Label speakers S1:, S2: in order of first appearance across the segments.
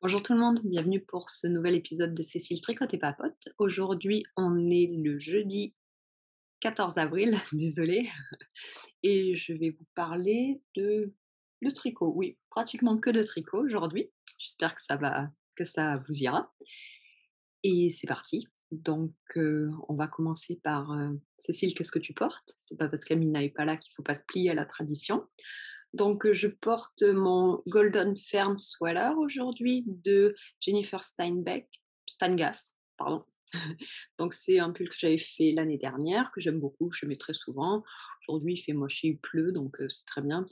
S1: Bonjour tout le monde, bienvenue pour ce nouvel épisode de Cécile Tricotte et Papote. Aujourd'hui, on est le jeudi 14 avril, désolée, et je vais vous parler de tricot. Oui, pratiquement que de tricot aujourd'hui. J'espère que ça vous ira. Et c'est parti. Donc, on va commencer par Cécile, qu'est-ce que tu portes? C'est pas parce qu'Amina n'est pas là qu'il faut pas se plier à la tradition. Donc, je porte mon Golden Fern Sweater aujourd'hui de Jennifer Steingass, pardon. Donc, c'est un pull que j'avais fait l'année dernière, que j'aime beaucoup, je mets très souvent. Aujourd'hui, il fait moche et il pleut, donc c'est très bien, un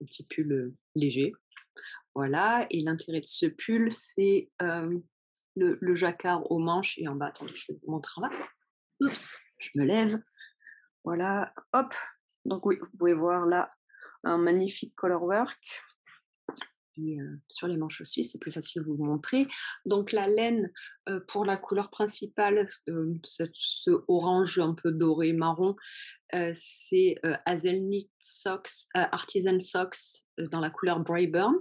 S1: petit pull léger. Voilà, et l'intérêt de ce pull, c'est le jacquard aux manches et en bas. Attendez, je vais vous montrer en bas. Oups, je me lève. Voilà, hop. Donc oui, vous pouvez voir là un magnifique colorwork. Et sur les manches aussi, c'est plus facile de vous montrer. Donc la laine, pour la couleur principale, ce orange un peu doré marron, c'est Hazelnut Socks, Artisan Socks dans la couleur Brayburn.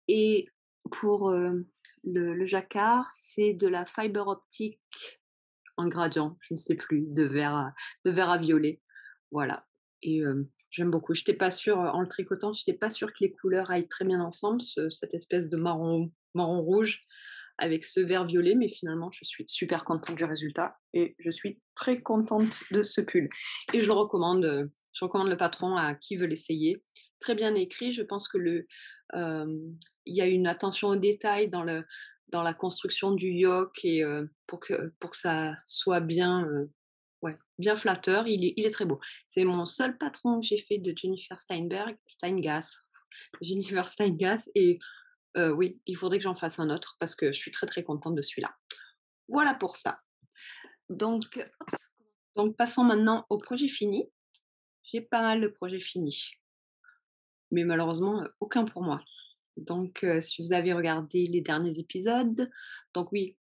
S1: Et pour le jacquard, c'est de la fibre optique en gradient, je ne sais plus, de vert à violet. Voilà. Et j'aime beaucoup. Je n'étais pas sûre, en le tricotant, je n'étais pas sûre que les couleurs aillent très bien ensemble, cette espèce de marron rouge avec ce vert violet, mais finalement, je suis super contente du résultat et je suis très contente de ce pull. Et je recommande le patron à qui veut l'essayer. Très bien écrit, je pense que euh, il y a une attention au détail dans la construction du yoke et pour que ça soit bien, ouais, bien flatteur. Il est très beau. C'est mon seul patron que j'ai fait de Jennifer Steingass et oui, il faudrait que j'en fasse un autre parce que je suis très, très contente de celui-là. Voilà pour ça. Donc, donc passons maintenant au projet fini. J'ai pas mal de projets finis, mais malheureusement, aucun pour moi. Donc, si vous avez regardé les derniers épisodes, donc oui,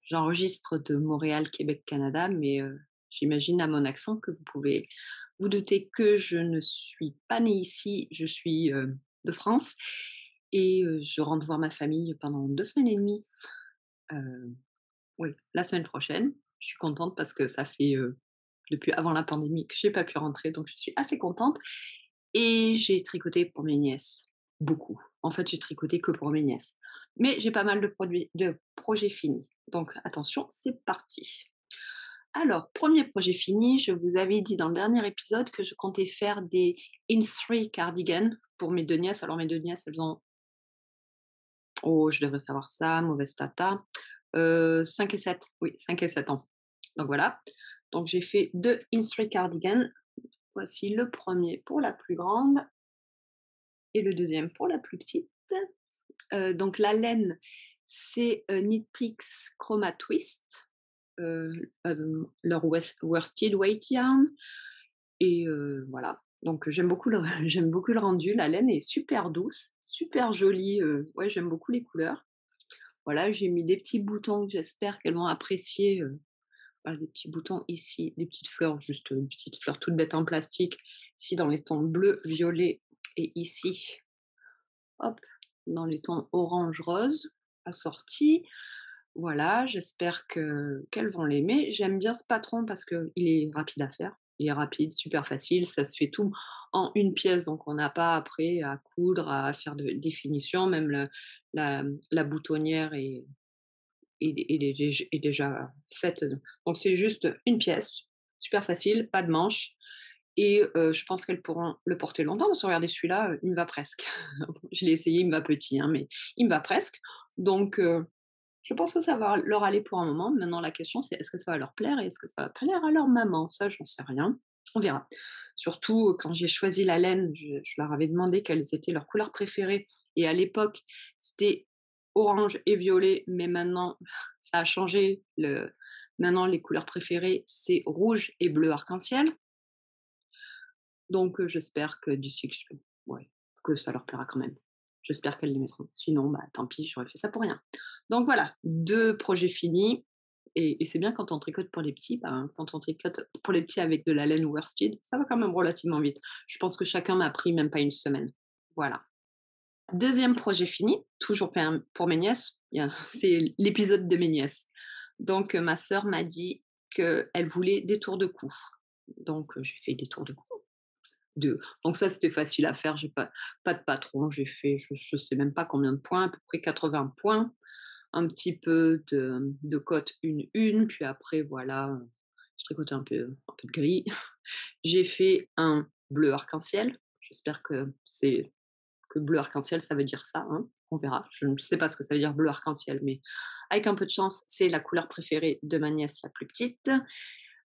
S1: j'enregistre de Montréal, Québec, Canada, mais j'imagine à mon accent que vous pouvez vous douter que je ne suis pas née ici, je suis de France et je rentre voir ma famille pendant 2 semaines et demie. Oui, la semaine prochaine. Je suis contente parce que ça fait depuis avant la pandémie que j'ai pas pu rentrer, donc je suis assez contente. Et j'ai tricoté pour mes nièces, beaucoup. En fait, j'ai tricoté que pour mes nièces. Mais j'ai pas mal de projets finis. Donc attention, c'est parti. Alors, premier projet fini, je vous avais dit dans le dernier épisode que je comptais faire des in-three cardigans pour mes deux nièces. Alors mes deux nièces, elles ont, oh, je devrais savoir ça, mauvaise tata, 5 et 7, oui, 5 et 7 ans. Donc voilà. Donc j'ai fait deux in-three cardigans. Voici le premier pour la plus grande et le deuxième pour la plus petite. Donc la laine, c'est Knit Picks Chroma Twist, leur worsted weight yarn. Et voilà. Donc j'aime beaucoup, j'aime beaucoup le rendu. La laine est super douce, super jolie. Ouais, j'aime beaucoup les couleurs. Voilà, j'ai mis des petits boutons que j'espère qu'elles vont apprécier. Voilà, des petits boutons ici, des petites fleurs, juste une petite fleur toute bête en plastique, ici dans les tons bleu, violet, et ici, hop, dans les tons orange-rose, assortis. Voilà, j'espère qu'elles vont l'aimer. J'aime bien ce patron parce qu'il est rapide à faire. Il est rapide, super facile, ça se fait tout en une pièce, donc on n'a pas après à coudre, à faire des finitions, même la boutonnière est déjà faite. Donc c'est juste une pièce, super facile, pas de manches. Et je pense qu'elles pourront le porter longtemps parce que regardez celui-là, il me va presque. Je l'ai essayé, il me va petit, hein, mais il me va presque. Donc je pense que ça va leur aller pour un moment. Maintenant la question c'est est-ce que ça va leur plaire et est-ce que ça va plaire à leur maman? Ça, j'en sais rien. On verra. Surtout quand j'ai choisi la laine, je leur avais demandé quelles étaient leurs couleurs préférées et à l'époque, c'était orange et violet, mais maintenant ça a changé. Maintenant les couleurs préférées, c'est rouge et bleu arc-en-ciel. Donc j'espère que ouais, que ça leur plaira quand même. J'espère qu'elles l'aimeront. Sinon, bah, tant pis, j'aurais fait ça pour rien. Donc voilà, 2 projets finis et c'est bien quand on tricote pour les petits, ben, quand on tricote pour les petits avec de la laine worsted, ça va quand même relativement vite. Je pense que chacun m'a pris même pas une semaine. Voilà. 2e projet fini, toujours pour mes nièces, c'est l'épisode de mes nièces. Donc ma sœur m'a dit qu'elle voulait des tours de cou. Donc j'ai fait des tours de cou. 2. Donc ça, c'était facile à faire, j'ai pas de patron, j'ai fait je sais même pas combien de points, à peu près 80 points, un petit peu de cotte une, puis après voilà, je tricotais un peu de gris. J'ai fait un bleu arc-en-ciel, j'espère que bleu arc-en-ciel, ça veut dire ça, hein, on verra. Je ne sais pas ce que ça veut dire bleu arc-en-ciel, mais avec un peu de chance, c'est la couleur préférée de ma nièce la plus petite.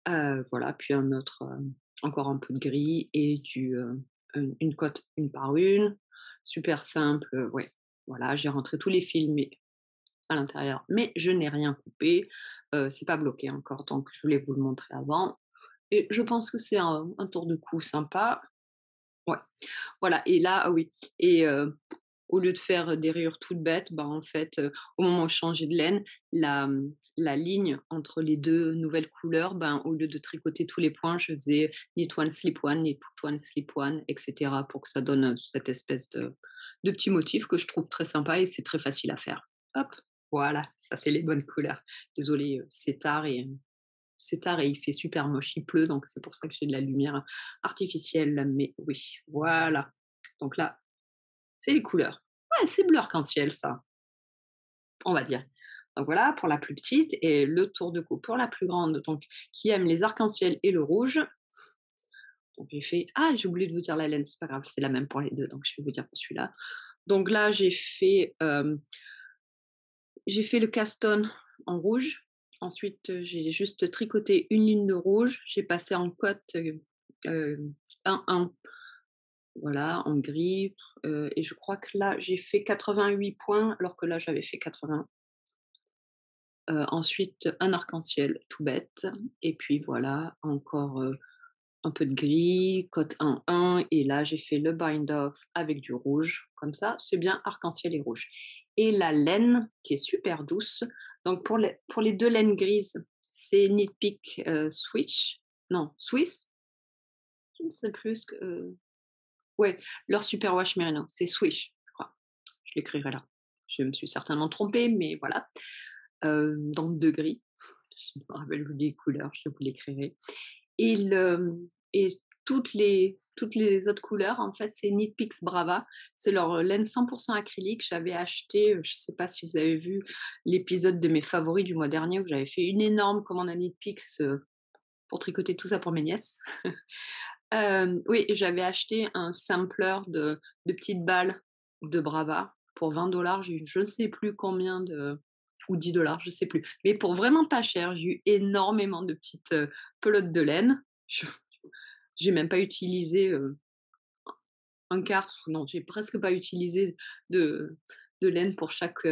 S1: Voilà, puis un autre, encore un peu de gris et une cotte une par une, super simple, ouais. Voilà, j'ai rentré tous les fils mais à l'intérieur, mais je n'ai rien coupé, c'est pas bloqué encore, donc je voulais vous le montrer avant et je pense que c'est un tour de cou sympa. Ouais, voilà et là ah oui et au lieu de faire des rayures toutes bêtes, bah, en fait, au moment où je changeais de laine, la ligne entre les 2 nouvelles couleurs, ben, au lieu de tricoter tous les points, je faisais knit one, slip one, knit one, slip one et cetera pour que ça donne, cette espèce de petit motif que je trouve très sympa et c'est très facile à faire. Hop, voilà, ça c'est les bonnes couleurs. Désolée, c'est tard et il fait super moche, il pleut donc c'est pour ça que j'ai de la lumière artificielle, mais oui, voilà. Donc là, c'est les couleurs. Ouais, c'est bleu arc-en-ciel ça, on va dire. Donc voilà pour la plus petite et le tour de cou pour la plus grande, donc qui aime les arcs-en-ciel et le rouge. Donc j'ai fait j'ai oublié de vous dire la laine, c'est pas grave, c'est la même pour les 2, donc je vais vous dire pour celui-là. Donc là, j'ai fait le caston en rouge. Ensuite, j'ai juste tricoté une ligne de rouge. J'ai passé en cotte, 1-1, voilà, en gris, et je crois que là, j'ai fait 88 points, alors que là, j'avais fait 80. Ensuite, un arc-en-ciel tout bête et puis voilà, encore, un peu de gris, cotte 1-1 et là, j'ai fait le bind off avec du rouge, comme ça, c'est bien arc-en-ciel et rouge et la laine qui est super douce, donc pour les 2 laines grises, c'est Knit Peak, Switch, non, Swiss? Je ne sais plus ce que, ouais, leur superwash merino, c'est Swish, je crois. Je l'écrirai là. Je me suis certainement trompée, mais voilà. Dans le 2 gris. Je me rappelle plus des couleurs, je vous l'écrirai. Et toutes les autres couleurs, en fait, c'est Knit Picks Brava. C'est leur laine 100% acrylique. J'avais acheté, je ne sais pas si vous avez vu l'épisode de mes favoris du mois dernier où j'avais fait une énorme commande à Knit Picks, pour tricoter tout ça pour mes nièces. Oui, j'avais acheté un sampler de petites balles de Brava pour 20 $. J'ai eu je ne sais plus combien de ou 10 $, je sais plus. Mais pour vraiment pas cher, j'ai eu énormément de petites, pelotes de laine. Je j'ai même pas utilisé, un quart, non, j'ai presque pas utilisé de de laine pour chaque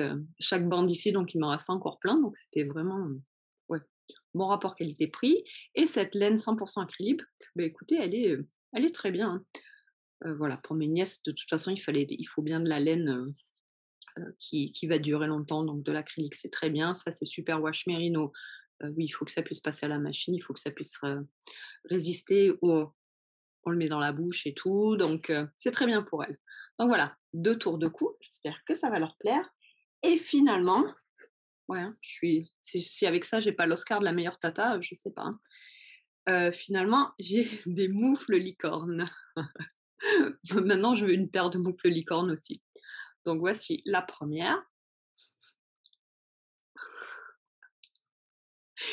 S1: bande ici, donc il m'en reste encore plein, donc c'était vraiment, ouais, bon rapport qualité-prix et cette laine 100% acrylique, bah, écoutez, elle est très bien, hein. Voilà, pour mes nièces, de toute façon, il faut bien de la laine, qui va durer longtemps, donc de l'acrylique, c'est très bien. Ça, c'est super wash merino. Oui, il faut que ça puisse passer à la machine, il faut que ça puisse, résister on le met dans la bouche et tout, donc c'est très bien pour elles. Donc voilà, 2 tours de cou, j'espère que ça va leur plaire et finalement, ouais, hein, si avec ça j'ai pas l'Oscar de la meilleure tata, je sais pas, hein. Finalement, j'ai des moufles licornes. Maintenant, je veux une paire de moufles licornes aussi. Donc voici la première.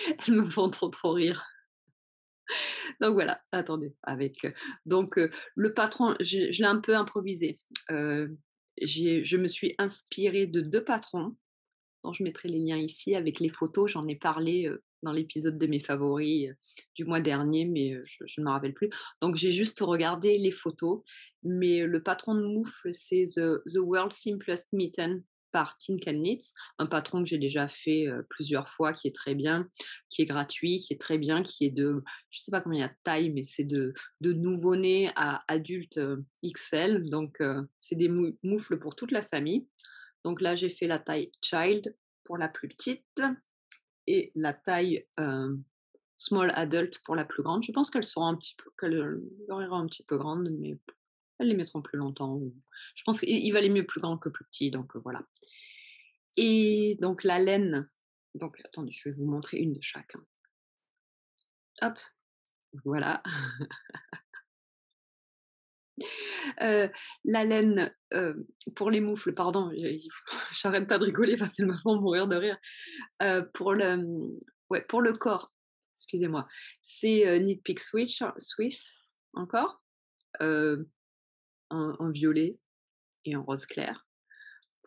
S1: Elles me font trop rire. Donc voilà, attendez, donc le patron, je l'ai un peu improvisé. Heu, je me suis inspirée de 2 patrons, dont je mettrai les liens ici avec les photos. J'en ai parlé, dans l'épisode de mes favoris, du mois dernier, mais je ne me rappelle plus. Donc j'ai juste regardé les photos, mais le patron de moufle, c'est The World's Simplest Mitten par Tin Can Knits, un patron que j'ai déjà fait, plusieurs fois, qui est très bien, qui est gratuit, qui est très bien, qui est je sais pas combien il y a de taille, mais c'est de nouveau-né à adulte, XL, donc c'est des moufles pour toute la famille. Donc là, j'ai fait la taille child pour la plus petite et la taille, small adult pour la plus grande. Je pense qu'elles seront un petit peu qu'elles leur ira un petit peu grandes, mais elles les mettront plus longtemps. Je pense qu'il valait mieux plus grand que plus petit, donc voilà. Et donc la laine, donc attendez, je vais vous montrer une de chaque, hein. Hop, voilà. Heu, la laine, pour les moufles, pardon, j'arrête pas de rigoler parce qu'elles me font mourir de rire. Pour le, ouais, pour le corps, excusez-moi, c'est, Knit Peak Swiss encore, heu, en violet et en rose clair.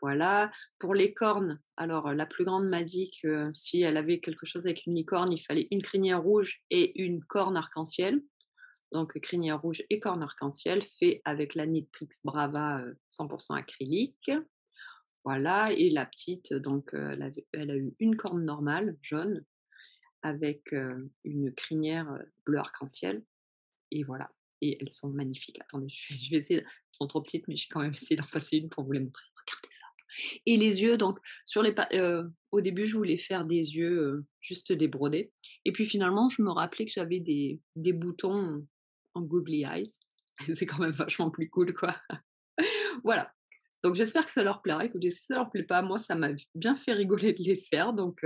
S1: Voilà. Pour les cornes, alors, la plus grande m'a dit que si elle avait quelque chose avec une licorne, il fallait une crinière rouge et une corne arc-en-ciel. Donc crinière rouge et corne arc-en-ciel fait avec la Knit Pix Brava, 100 acrylique. Voilà, et la petite donc, elle a eu une corne normale, jaune, avec, une crinière, bleu arc-en-ciel, et voilà, et elles sont magnifiques. Attendez, je vais essayer, elles sont trop petites, mais j'ai quand même essayé d'en passer une pour vous les montrer. Regardez ça! Et les yeux, donc sur les au début, je voulais faire des yeux, juste des brodés, et puis finalement, je me rappelais que j'avais des boutons en googly eyes. C'est quand même vachement plus cool, quoi. Voilà, donc j'espère que ça leur plaira. Écoutez, si ça leur plaît pas, moi, ça m'a bien fait rigoler de les faire, donc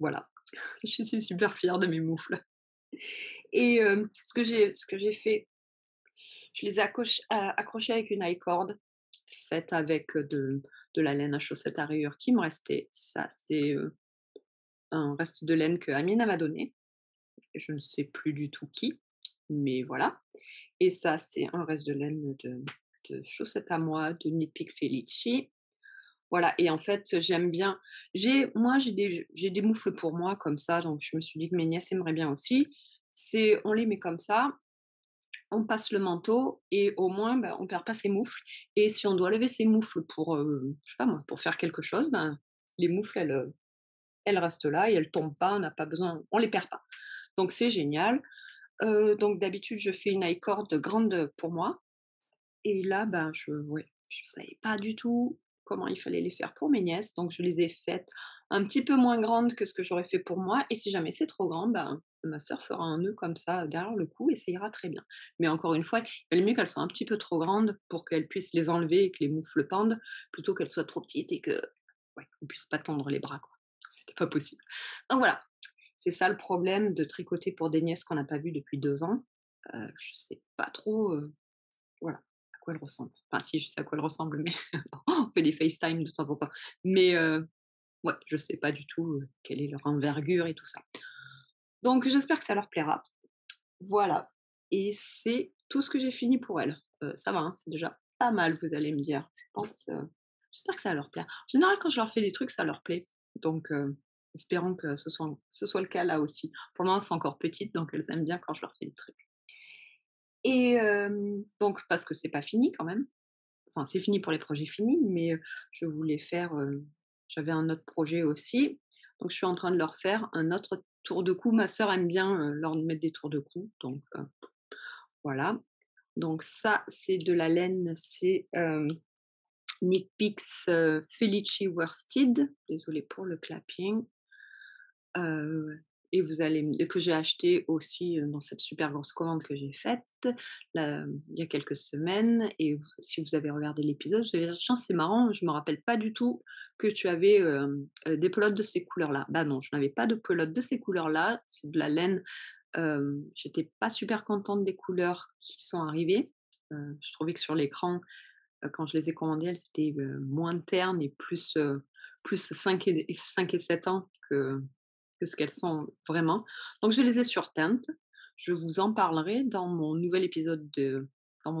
S1: voilà. Je suis super fière de mes moufles, et ce que j'ai fait, je les ai accrochés avec une high cord faite avec, de la laine à chaussettes à rayures qui me restait. Ça, c'est, un reste de laine que Amina m'a donné. Je ne sais plus du tout qui, mais voilà, et ça, c'est un reste de laine de chaussettes à moi de Knit Peak Felici. Voilà, et en fait, j'aime bien, j'ai des moufles pour moi comme ça, donc je me suis dit que mes nièces aimeraient bien aussi. C'est On les met comme ça, on passe le manteau, et au moins, bah, on perd pas ses moufles, et si on doit lever ses moufles pour, je sais pas moi, pour faire quelque chose, ben, les moufles, elles restent là et elles tombent pas, on n'a pas besoin, on les perd pas. Donc c'est génial. Donc d'habitude, je fais une high cord grande pour moi, et là, ben, je savais pas du tout comment il fallait les faire pour mes nièces, donc je les ai faites un petit peu moins grandes que ce que j'aurais fait pour moi, et si jamais c'est trop grand, ben, ma sœur fera un nœud comme ça derrière le cou et ça ira très bien. Mais encore une fois, il valait mieux qu'elles soient un petit peu trop grandes pour qu'elles puissent les enlever et que les moufles pendent, plutôt qu'elles soient trop petites et que, ouais, on puisse pas tendre les bras, quoi. C'était pas possible. Donc voilà, c'est ça le problème de tricoter pour des nièces qu'on n'a pas vues depuis 2 ans. Je sais pas trop, voilà, à quoi elle ressemble. Enfin si, je sais à quoi elle ressemble, mais on fait des FaceTime de temps en temps. Mais ouais, je sais pas du tout, quelle est leur envergure et tout ça. Donc j'espère que ça leur plaira. Voilà, et c'est tout ce que j'ai fini pour elles. Ça va, hein, c'est déjà pas mal, vous allez me dire. Je pense, j'espère que ça va leur plaire. En général, quand je leur fais des trucs, ça leur plaît. Donc espérons que ce soit le cas là aussi. Pour le moment, elles sont encore petites, donc elles aiment bien quand je leur fais des trucs. Et donc parce que c'est pas fini quand même. Enfin, c'est fini pour les projets finis, mais je voulais faire, j'avais un autre projet aussi, donc je suis en train de leur faire un autre tour de cou. Ma sœur aime bien, leur mettre des tours de cou, donc voilà. Donc ça, c'est de la laine, c'est, Knit Picks, Felici Worsted, désolée pour le clapping. Heu et vous allez me que j'ai acheté aussi, dans cette super grosse commande que j'ai faite, il y a quelques semaines, et si vous avez regardé l'épisode, vous allez dire: «Tiens, c'est marrant, je me rappelle pas du tout que tu avais, des pelotes de ces couleurs-là». Bah non, je n'avais pas de pelotes de ces couleurs-là, c'est de la laine, j'étais pas super contente des couleurs qui sont arrivées. Je trouvais que sur l'écran, quand je les ai commandées, elles étaient, moins ternes et plus 5 et 7 ans que ce qu'elles sont vraiment. Donc je les ai surteintes. Je vous en parlerai dans mon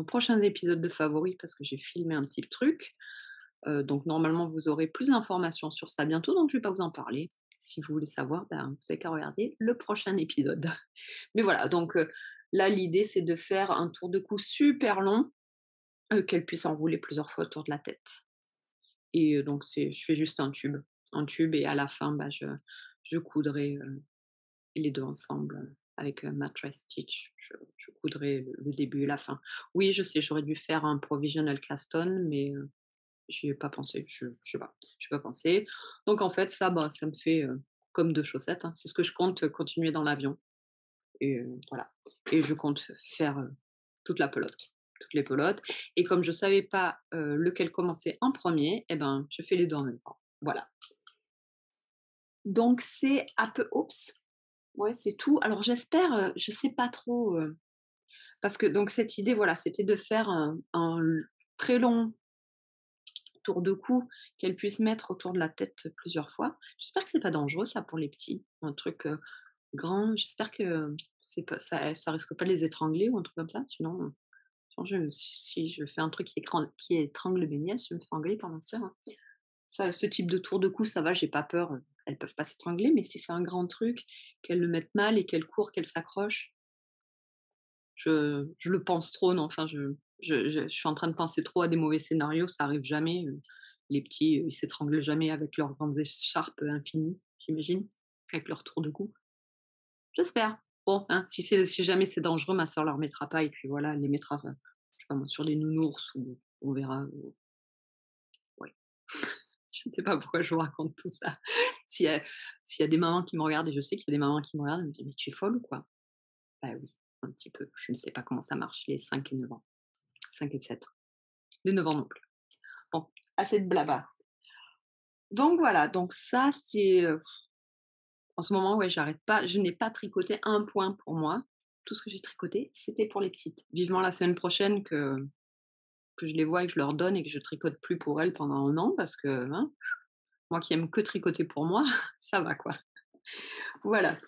S1: prochain épisode de favoris, parce que j'ai filmé un petit truc. Donc normalement, vous aurez plus d'informations sur ça bientôt, donc je ne vais pas vous en parler. Si vous voulez savoir, ben, vous avez qu'à regarder le prochain épisode. Mais voilà, donc là, l'idée, c'est de faire un tour de cou super long, qu'elle puisse enrouler plusieurs fois autour de la tête. Et donc je fais juste un tube, et à la fin, bah, je coudrai, les 2 ensemble, avec, Mattress Stitch. Je coudrai le début et la fin. Oui, je sais, j'aurais dû faire un provisional cast on, mais j'y ai pas pensé. Je sais pas, j'ai pas pensé. Donc en fait, ça, bah, ça me fait, comme 2 chaussettes, hein. C'est ce que je compte, continuer dans l'avion, et voilà, et je compte faire, toute la pelote. toutes les pelotes et comme je savais pas, lequel commencer en premier, et ben, je fais les 2 en même temps. Voilà. Donc c'est un peu oups, ouais, c'est tout. Alors j'espère, je sais pas trop, parce que donc cette idée, voilà, c'était de faire un très long tour de cou qu'elle puisse mettre autour de la tête plusieurs fois. J'espère que c'est pas dangereux ça pour les petits, un truc, grand. J'espère que c'est pas ça risque pas de les étrangler ou un truc comme ça, sinon si je fais un truc qui étrangle mes nièces, je me fais engueuler par ma sœur, hein. Ça, ce type de tour de cou, ça va, j'ai pas peur, elles peuvent pas s'étrangler, mais si c'est un grand truc, qu'elles le mettent mal et qu'elles courent, qu'elles s'accrochent, je le pense trop, non, enfin je suis en train de penser trop à des mauvais scénarios, ça arrive jamais, les petits, ils s'étranglent jamais avec leurs grandes écharpes, infinies, j'imagine, avec leur tour de cou. J'espère. Bon, hein, si jamais c'est dangereux, ma sœur leur mettra pas et puis voilà, elle les mettra, je sais pas moi, sur des nounours ou on verra, ouais. Je ne sais pas pourquoi je vous raconte tout ça. S'il y a s'il y a des mamans qui me regardent et je sais qu'il y a des mamans qui me regardent, elles me disent: «Mais tu es folle ou quoi?» Bah oui, un petit peu. Je ne sais pas comment ça marche les 5 et 9 ans. 5 et 7. Les 9 ans non plus. Bon, assez de blabla. Donc voilà, donc ça c'est, en ce moment, ouais, j'arrête pas, je n'ai pas tricoté un point pour moi. Tout ce que j'ai tricoté, c'était pour les petites. Vivement la semaine prochaine que je les vois et que je leur donne et que je tricote plus pour elles pendant un an parce que, hein, moi qui aime que tricoter pour moi, ça va quoi. Voilà.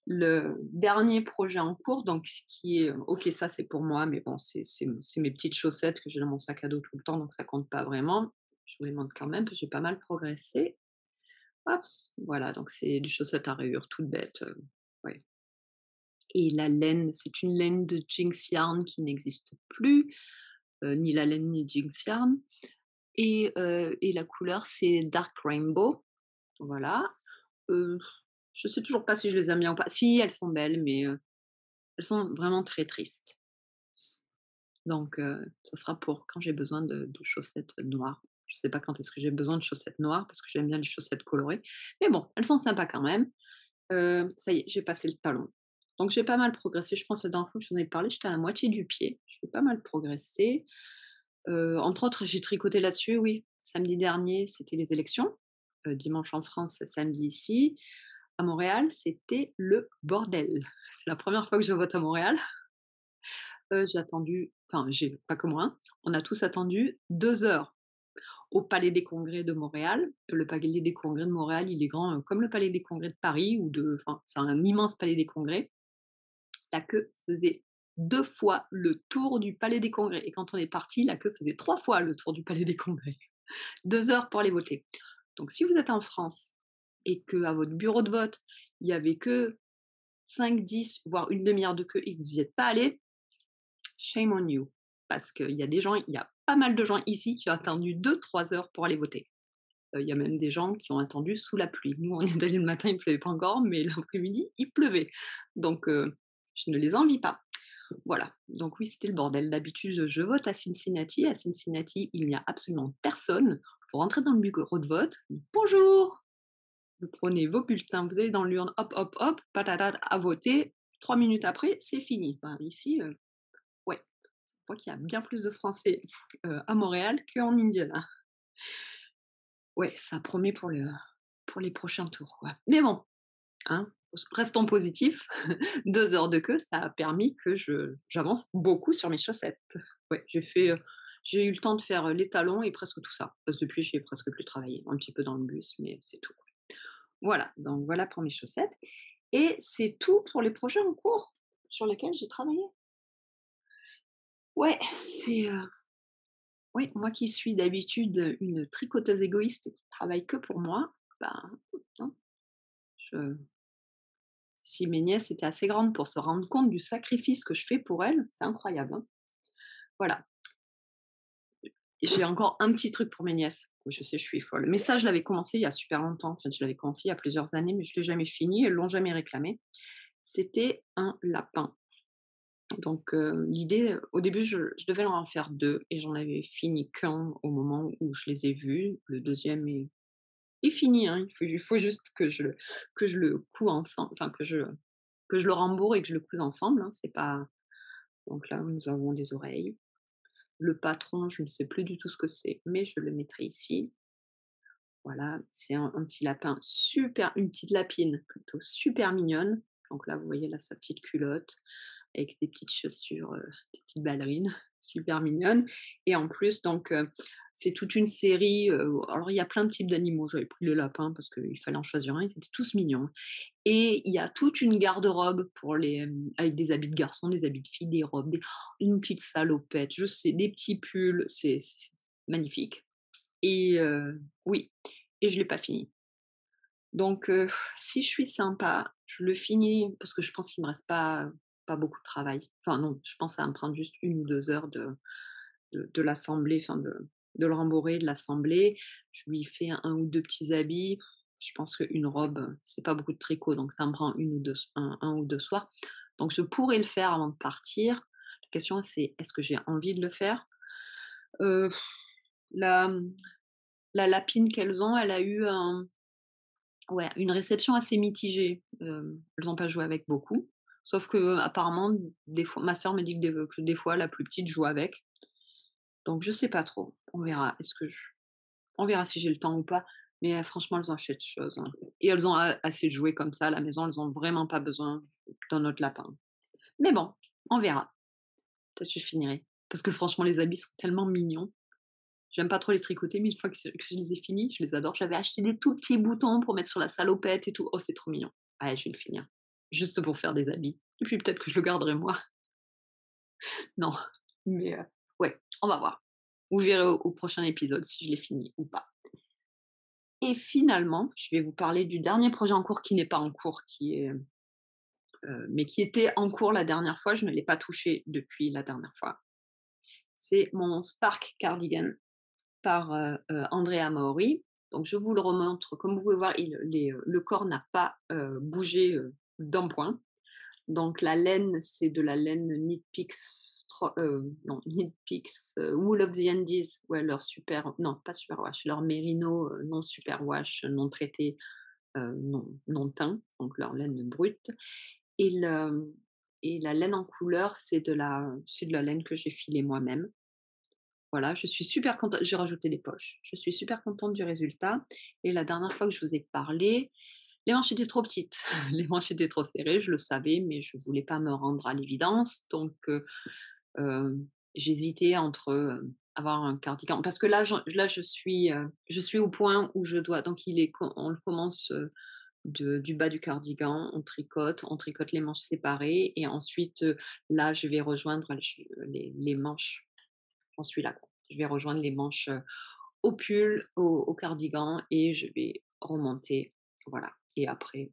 S1: Le dernier projet en cours, donc qui est, OK, ça c'est pour moi, mais bon, c'est mes petites chaussettes que j'ai dans mon sac à dos tout le temps, donc ça compte pas vraiment. Je vous les montre quand même, parce que j'ai pas mal progressé. Hops, voilà, donc c'est des chaussettes à rayures toutes bêtes, ouais. Et la laine, c'est une laine de Jinx Yarn qui n'existe plus, ni la laine ni Jinx Yarn et la couleur c'est Dark Rainbow, voilà. Heu, je sais toujours pas si je les aime bien ou pas. Si, elles sont belles, mais elles sont vraiment très tristes. Donc ça sera pour quand j'ai besoin de chaussettes noires. Je sais pas quand est-ce que j'ai besoin de chaussettes noires parce que j'aime bien les chaussettes colorées. Mais bon, elles sont sympas quand même. Ça y est, j'ai passé le talon. Donc j'ai pas mal progressé. Je pense que la dernière fois que je t'en avais parlé, j'étais à la moitié du pied. J'ai pas mal progressé. Entre autres, j'ai tricoté là-dessus, oui. Samedi dernier, c'était les élections. Dimanche en France, samedi ici. À Montréal, c'était le bordel. C'est la première fois que je vote à Montréal. J'ai attendu, enfin j'ai pas que moi, hein, on a tous attendu 2 heures au Palais des Congrès de Montréal. Le Palais des Congrès de Montréal, il est grand, comme le Palais des Congrès de Paris ou de enfin, c'est un immense palais des congrès. La queue faisait 2 fois le tour du Palais des Congrès et quand on est parti, la queue faisait 3 fois le tour du Palais des Congrès. 2 heures pour aller voter. Donc si vous êtes en France et qu'à votre bureau de vote, il y avait que 5-10 voire une demi heure de queue et que vous n'y êtes pas allé, shame on you. Parce qu'il y a des gens, il y a pas mal de gens ici qui ont attendu 2-3 heures pour aller voter. Il y a même des gens qui ont attendu sous la pluie. Nous, on est allés le matin, il ne pleuvait pas encore, mais l'après-midi, il pleuvait. Donc, je ne les envie pas. Voilà. Donc oui, c'était le bordel. D'habitude, je vote à Cincinnati. À Cincinnati, il n'y a absolument personne. Il faut rentrer dans le bureau de vote. Bonjour. Vous prenez vos bulletins, vous allez dans l'urne, hop, hop, hop, patatat, à voter. 3 minutes après, c'est fini. Ben, ici, ouais, je crois qu'il y a bien plus de Français à Montréal qu'en Indiana. Ouais, ça promet pour les prochains tours, quoi. Mais bon, hein, restons positifs. 2 heures de queue, ça a permis que j'avance beaucoup sur mes chaussettes. Ouais, j'ai eu le temps de faire, les talons et presque tout ça. Parce que depuis, j'ai presque plus travaillé. Un petit peu dans le bus, mais c'est tout. Voilà, donc voilà pour mes chaussettes et c'est tout pour les projets en cours sur lesquels j'ai travaillé. Ouais, oui, moi qui suis d'habitude, une tricoteuse égoïste qui travaille que pour moi, ben, hein, je si mes nièces étaient assez grandes pour se rendre compte du sacrifice que je fais pour elles, c'est incroyable, hein. Voilà. J'ai encore un petit truc pour mes nièces. Oui, je sais, je suis folle. Mais ça, je l'avais commencé il y a super longtemps. En fait, je l'avais commencé il y a plusieurs années, mais je l'ai jamais fini. Elles l'ont jamais réclamé. C'était un lapin. Donc, l'idée, au début, je devais en faire 2 et j'en avais fini qu'1 au moment où je les ai vus. Le deuxième est fini, hein. Il faut juste que je le couds ensemble, enfin que je le rembourre et que je le couse ensemble, hein. C'est pas donc là, nous avons des oreilles, le patron, je ne sais plus du tout ce que c'est, mais je le mettrai ici. Voilà, c'est un petit lapin super une petite lapine plutôt super mignonne. Donc là, vous voyez là sa petite culotte avec des petites chaussures, des petites ballerines super mignonnes et en plus donc c'est toute une série, alors il y a plein de types d'animaux. J'avais pris le lapin parce qu'il fallait en choisir un, ils étaient tous mignons et il y a toute une garde-robe pour les, avec des habits de garçons, des habits de filles, des robes, une petite salopette, je sais, des petits pulls, c'est magnifique et oui et je l'ai pas fini. Donc si je suis sympa, je le finis parce que je pense qu'il me reste pas beaucoup de travail. Enfin non, je pense que ça va me prendre juste 1 ou 2 heures de l'assembler, enfin de le rembourrer, de l'assembler. Je lui fais un ou 2 petits habits. Je pense qu'une robe, c'est pas beaucoup de tricot, donc ça me prend 1 ou 2 soirs. Donc je pourrais le faire avant de partir. La question c'est: est-ce que j'ai envie de le faire? Heu, la, la lapine qu'elles ont, elle a eu un ouais, une réception assez mitigée. Elles ont pas joué avec beaucoup. Sauf qu'apparemment, des fois ma sœur me dit que des fois la plus petite joue avec. Donc je sais pas trop. On verra. On verra si j'ai le temps ou pas. Mais franchement, elles ont fait de choses, hein. Et elles ont assez de jouets comme ça à la maison. Elles ont vraiment pas besoin d'un autre lapin. Mais bon, on verra. Peut-être que je finirai. Parce que franchement, les habits sont tellement mignons. J'aime pas trop les tricoter, mais une fois que je les ai finis, je les adore. J'avais acheté des tout petits boutons pour mettre sur la salopette et tout. Oh, c'est trop mignon. Ouais, je vais le finir. Juste pour faire des habits. Et puis peut-être que je le garderai moi. Non, mais ouais, on va voir. Vous verrez au prochain épisode si je l'ai fini ou pas. Et finalement, je vais vous parler du dernier projet en cours qui n'est pas en cours, mais qui était en cours la dernière fois. Je ne l'ai pas touché depuis la dernière fois. C'est mon Spark Cardigan par Andrea Maori. Donc je vous le remontre. Comme vous pouvez voir, le corps n'a pas bougé d'un point. Donc la laine, c'est de la laine Knit Picks, non, Knit Picks Wool of the Andes, ouais, leur super, non pas super wash, leur mérino non super wash, non traité, non teint, donc leur laine brute. Et, et la laine en couleur, c'est de la laine que j'ai filée moi-même. Voilà, je suis super contente. J'ai rajouté des poches. Je suis super contente du résultat. Et la dernière fois que je vous ai parlé, les manches étaient trop petites. Les manches étaient trop serrées, je le savais, mais je ne voulais pas me rendre à l'évidence. Donc, j'hésitais entre avoir un cardigan. Parce que là, je suis au point où je dois. Donc, on le commence du bas du cardigan, on tricote les manches séparées. Et ensuite, là, je vais rejoindre les manches. J'en suis là, quoi. Je vais rejoindre les manches, au pull, au cardigan et je vais remonter, voilà et après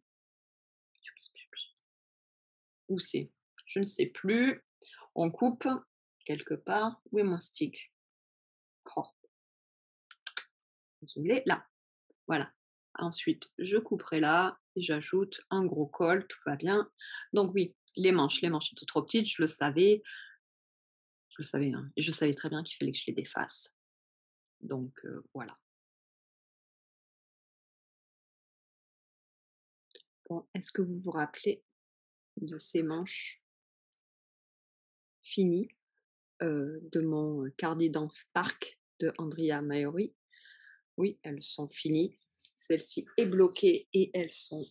S1: où c'est? Je ne sais plus. On coupe quelque part. Où est mon stick? Oh, désolée, là, voilà. Ensuite, je couperai là et j'ajoute un gros col, tout va bien. Donc oui, les manches étaient trop petites, je le savais, hein et je savais très bien qu'il fallait que je les défasse. Donc voilà. Bon, est-ce que vous vous rappelez de ces manches finies, de mon cardigan Spark de Andrea Maori? Oui, elles sont finies. Celle-ci est bloquée et elles sont,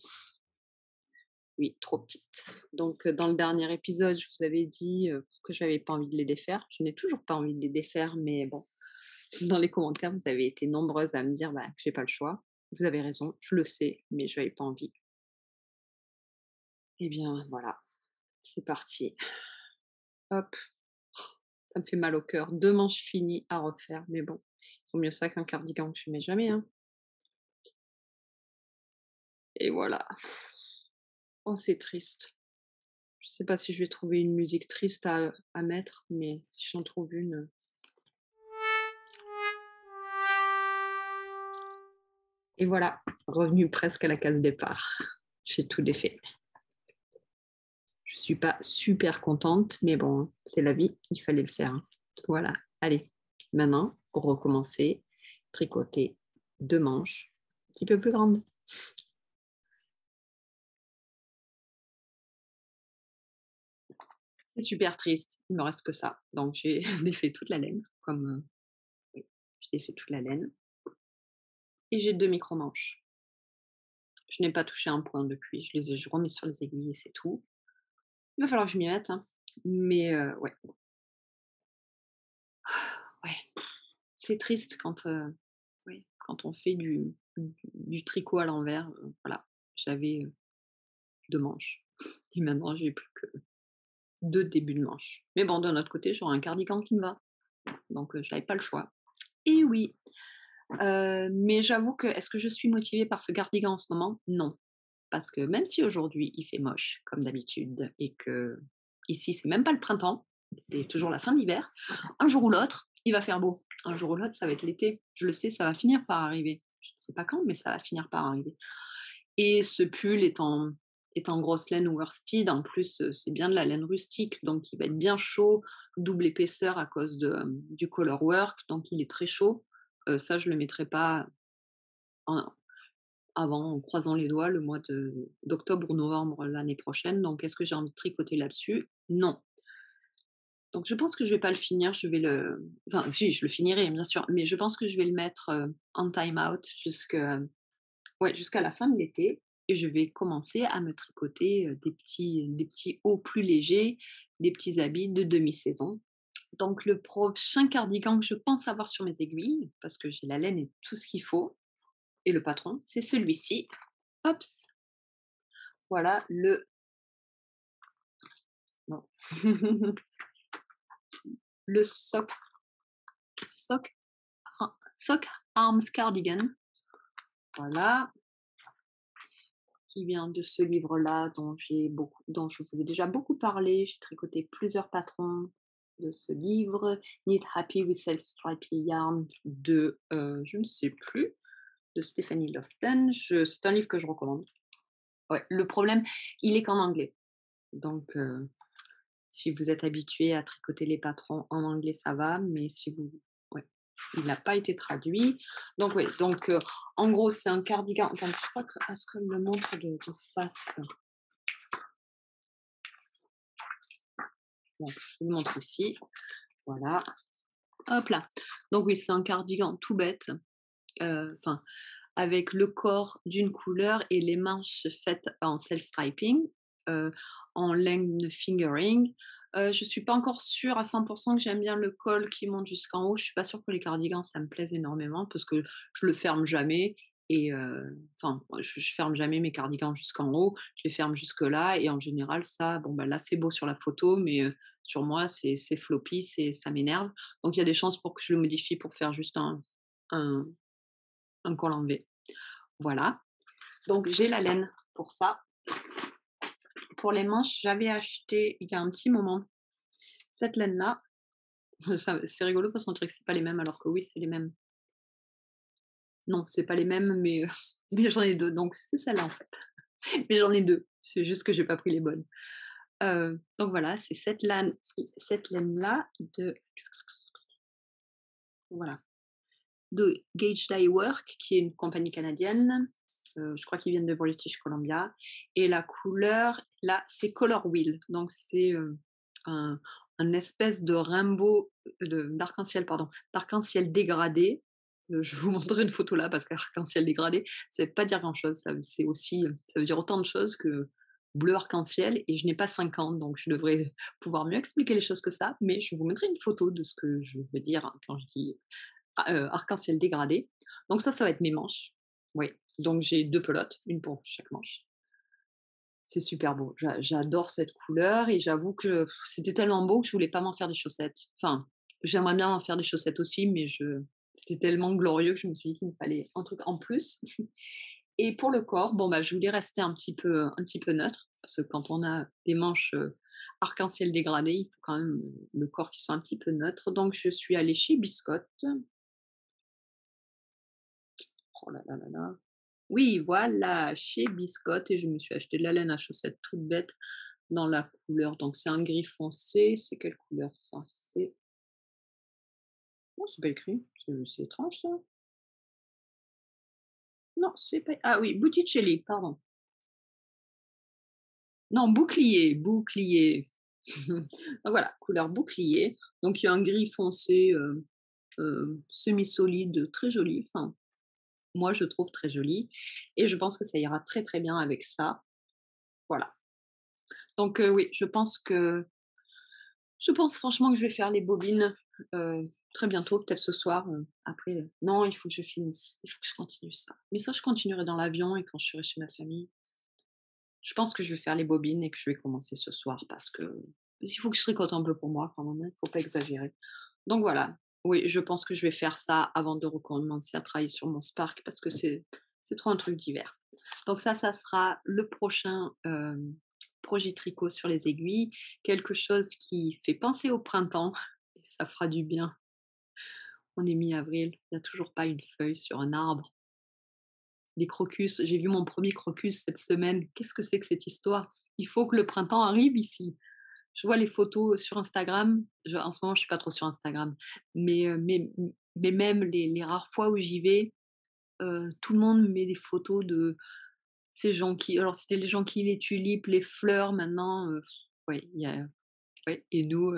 S1: oui, trop petites. Donc, dans le dernier épisode, je vous avais dit, que je n'avais pas envie de les défaire. Je n'ai toujours pas envie de les défaire, mais bon, dans les commentaires, vous avez été nombreuses à me dire, bah, que j'ai pas le choix. Vous avez raison, je le sais, mais je n'avais pas envie. Eh bien, voilà, c'est parti. Hop, ça me fait mal au cœur. 2 manches finies à refaire, mais bon, il vaut mieux ça qu'un cardigan que je mets jamais, hein. Et voilà. Oh, c'est triste. Je sais pas si je vais trouver une musique triste à mettre, mais si j'en trouve une, et voilà, revenue presque à la case départ. J'ai tout défait. Je suis pas super contente, mais bon, c'est la vie, il fallait le faire, hein. Voilà, allez, maintenant, pour recommencer, tricoter 2 manches un petit peu plus grandes. C'est super triste, il me reste que ça. Donc j'ai défait toute la laine comme, oui, j'ai défait toute la laine et j'ai 2 micro-manches. Je n'ai pas touché un point depuis, je remets sur les aiguilles et c'est tout. Il va falloir que je m'y mette, hein, mais ouais, ouais, c'est triste quand, oui, quand on fait du tricot à l'envers, voilà. J'avais, 2 manches et maintenant j'ai plus que 2 débuts de manches. Mais bon, d'un autre côté, j'aurai un cardigan qui me va, donc j'avais pas le choix. Et oui, mais j'avoue que est-ce que je suis motivée par ce cardigan en ce moment? Non. Parce que même si aujourd'hui il fait moche comme d'habitude et que ici c'est même pas le printemps, c'est toujours la fin de l'hiver, un jour ou l'autre, il va faire beau. Un jour ou l'autre, ça va être l'été. Je le sais, ça va finir par arriver. Je ne sais pas quand, mais ça va finir par arriver. Et ce pull est en grosse laine worsted. En plus, c'est bien de la laine rustique, donc il va être bien chaud, double épaisseur à cause du color work, donc il est très chaud. Ça, je le mettrai pas en avant, en croisant les doigts, le mois d'octobre ou novembre l'année prochaine. Donc, est-ce que j'ai envie de tricoter là-dessus? Non. Donc, je pense que je vais pas le finir. Je vais le, enfin, si, je le finirai, bien sûr, mais je pense que je vais le mettre en time out ouais, jusqu'à la fin de l'été. Et je vais commencer à me tricoter des petits hauts plus légers, des petits habits de demi-saison. Donc, le prochain cardigan que je pense avoir sur mes aiguilles, parce que j'ai la laine et tout ce qu'il faut, et le patron, c'est celui-ci. Hop, voilà non. Le sock sock arms cardigan, voilà, qui vient de ce livre-là dont je vous ai déjà beaucoup parlé. J'ai tricoté plusieurs patrons de ce livre, Knit Happy with Self-Stripy Yarn de, je ne sais plus, de Stephanie Lofton. C'est un livre que je recommande. Ouais, le problème, il est qu'en anglais. Donc, si vous êtes habitué à tricoter les patrons en anglais, ça va, mais si vous, ouais, il n'a pas été traduit. Donc oui, donc en gros, c'est un cardigan. Attends, je crois que est-ce qu'elle me montre de face? Donc, je vous le montre ici. Voilà. Hop là. Donc oui, c'est un cardigan tout bête. Enfin, avec le corps d'une couleur et les manches faites en self-striping, heu, en laine fingering. Je suis pas encore sûre à 100 que j'aime bien le col qui monte jusqu'en haut. Je suis pas sûre que les cardigans, ça me plaise énormément parce que je le ferme jamais et enfin, je ferme jamais mes cardigans jusqu'en haut. Je les ferme jusque là et en général ça, bon, bah, là, c'est beau sur la photo, mais sur moi, c'est floppy, ça m'énerve. Donc il y a des chances pour que je le modifie pour faire juste un un col en V. Voilà, donc j'ai la laine pour ça. Pour les manches, j'avais acheté il y a un petit moment cette laine-là. C'est rigolo parce qu'on dirait que c'est pas les mêmes alors que oui, c'est les mêmes. Non, c'est pas les mêmes, mais mais j'en ai 2, donc c'est celle-là en fait. Mais j'en ai 2, c'est juste que j'ai pas pris les bonnes. Donc voilà, c'est cette laine-là voilà, de Gage Dye Work, qui est une compagnie canadienne. Je crois qu'ils viennent de British Columbia. Et la couleur, là, c'est Color Wheel. Donc, c'est un, un espèce de rainbow, d'arc-en-ciel, pardon, d'arc-en-ciel dégradé. Je vous montrerai une photo là parce qu'arc-en-ciel dégradé, ça ne veut pas dire grand-chose. C'est aussi, ça veut dire autant de choses que bleu arc-en-ciel. Et je n'ai pas 5 ans, donc je devrais pouvoir mieux expliquer les choses que ça. Mais je vous mettrai une photo de ce que je veux dire quand je dis arc-en-ciel dégradé. Donc ça va être mes manches. Oui, donc j'ai 2 pelotes, une pour chaque manche. C'est super beau. J'adore cette couleur et j'avoue que c'était tellement beau que je voulais pas m'en faire des chaussettes. Enfin, j'aimerais bien en faire des chaussettes aussi, mais c'était tellement glorieux que je me suis dit qu'il me fallait un truc en plus. Et pour le corps, bon, bah, je voulais rester un petit peu neutre parce que quand on a des manches, arc-en-ciel dégradées, il faut quand même, le corps qui soit un petit peu neutre. Donc je suis allée chez Biscotte. Oh là là là là. Oui, voilà, chez Biscotte et je me suis acheté de la laine à chaussettes toute bête dans la couleur, donc c'est un gris foncé. C'est quelle couleur ça? Oh, c'est pas écrit, c'est étrange ça. Non, c'est pas, ah oui, Botticelli, pardon. Non, bouclier, bouclier. Donc voilà, couleur bouclier. Donc il y a un gris foncé, semi-solide, très joli. Enfin, moi je trouve très joli et je pense que ça ira très, très bien avec ça. Voilà. Donc oui, je pense franchement que je vais faire les bobines, très bientôt, peut-être ce soir, après, non, il faut que je finisse, il faut que je continue ça. Mais ça, je continuerai dans l'avion et quand je serai chez ma famille. Je pense que je vais faire les bobines et que je vais commencer ce soir parce qu'il faut que je tricote un peu pour moi quand même, hein, faut pas exagérer. Donc voilà, oui, je pense que je vais faire ça avant de recommencer à travailler sur mon Spark parce que c'est trop un truc d'hiver. Donc ça sera le prochain, projet tricot sur les aiguilles, quelque chose qui fait penser au printemps et ça fera du bien. On est mi-avril, il y a toujours pas une feuille sur un arbre. Les crocus, j'ai vu mon premier crocus cette semaine. Qu'est-ce que c'est que cette histoire? Il faut que le printemps arrive ici. Je vois les photos sur Instagram, en ce moment, je suis pas trop sur Instagram, mais même les rares fois où j'y vais, tout le monde met des photos de ces gens qui alors c'était les gens qui les tulipes, les fleurs maintenant, ouais, il y a ouais et nous,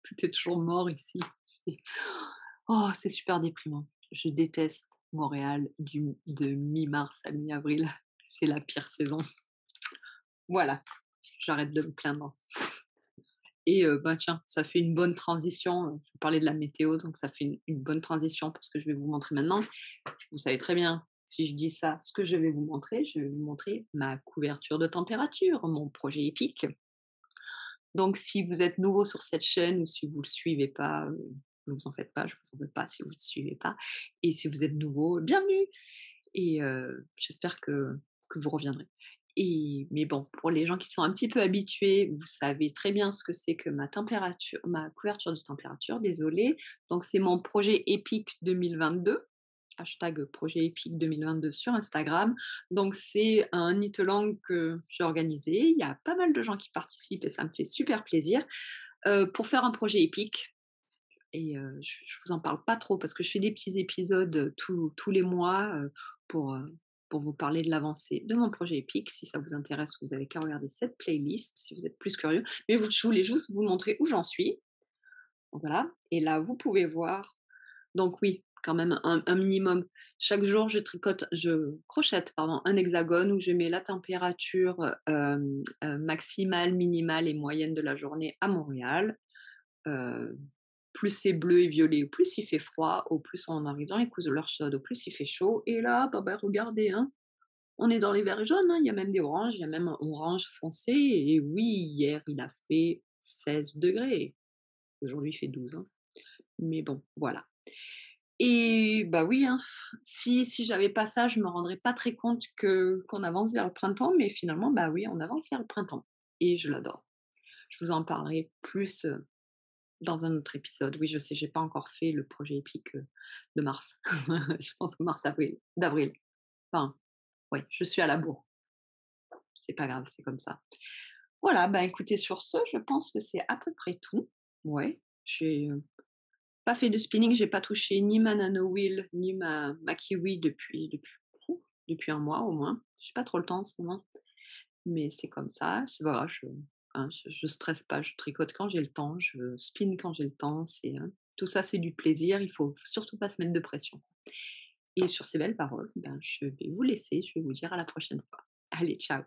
S1: tout est toujours mort ici. C'est c'est super déprimant. Je déteste Montréal de mi-mars à mi-avril. C'est la pire saison. Voilà, j'arrête de me plaindre. Et bah, tiens, ça fait une bonne transition, je vous parlais de la météo, donc ça fait une bonne transition pour ce que je vais vous montrer maintenant. Vous savez très bien, si je dis ça, ce que je vais vous montrer ma couverture de température, mon projet épique. Donc si vous êtes nouveau sur cette chaîne ou si vous ne le suivez pas, ne vous en faites pas, je vous en veux pas si vous ne le suivez pas et si vous êtes nouveau, bienvenue et j'espère que vous reviendrez. Mais bon, pour les gens qui sont un petit peu habitués, vous savez très bien ce que c'est que ma couverture de température, désolée. Donc c'est mon projet épique 2022, hashtag projet épique 2022 sur Instagram. Donc c'est un knit along que j'ai organisé. Il y a pas mal de gens qui participent et ça me fait super plaisir, pour faire un projet épique et je vous en parle pas trop parce que je fais des petits épisodes, tous les mois, pour, heu, pour vous parler de l'avancée de mon projet épique. Si ça vous intéresse, vous avez qu'à regarder cette playlist si vous êtes plus curieux. Mais je voulais juste vous montrer où j'en suis. Donc voilà et là, vous pouvez voir donc oui, quand même un minimum. Chaque jour, je crochette, pardon, un hexagone où je mets la température, maximale, minimale et moyenne de la journée à Montréal. Heu, Plus c'est bleu et violet, plus il fait froid, au plus on arrive dans les couleurs chaudes, au plus il fait chaud. Et là, bah, regardez, hein, on est dans les verts et jaunes, hein, il y a même des oranges, il y a même un orange foncé. Et oui, hier, il a fait 16 degrés. Aujourd'hui, il fait 12, hein. Mais bon, voilà. Et bah oui, hein, si j'avais pas ça, je me rendrais pas très compte qu'on avance vers le printemps, mais finalement, bah oui, on avance vers le printemps et je l'adore. Je vous en parlerai plus, dans un autre épisode. Oui, je sais, j'ai pas encore fait le projet épique, de mars. Je pense que d'avril. Enfin, ouais, je suis à la bourre. C'est pas grave, c'est comme ça. Voilà, bah, écoutez, sur ce, je pense que c'est à peu près tout. Ouais, j'ai, pas fait de spinning, j'ai pas touché ni ma nano wheel, ni ma kiwi depuis un mois au moins. J'ai pas trop le temps en ce moment, mais c'est comme ça, c'est pas grave, je stresse pas, je tricote quand j'ai le temps, je spin quand j'ai le temps, tout ça c'est du plaisir, il faut surtout pas se mettre de pression. Et sur ces belles paroles, ben, je vais vous laisser, je vais vous dire à la prochaine fois. Allez, ciao.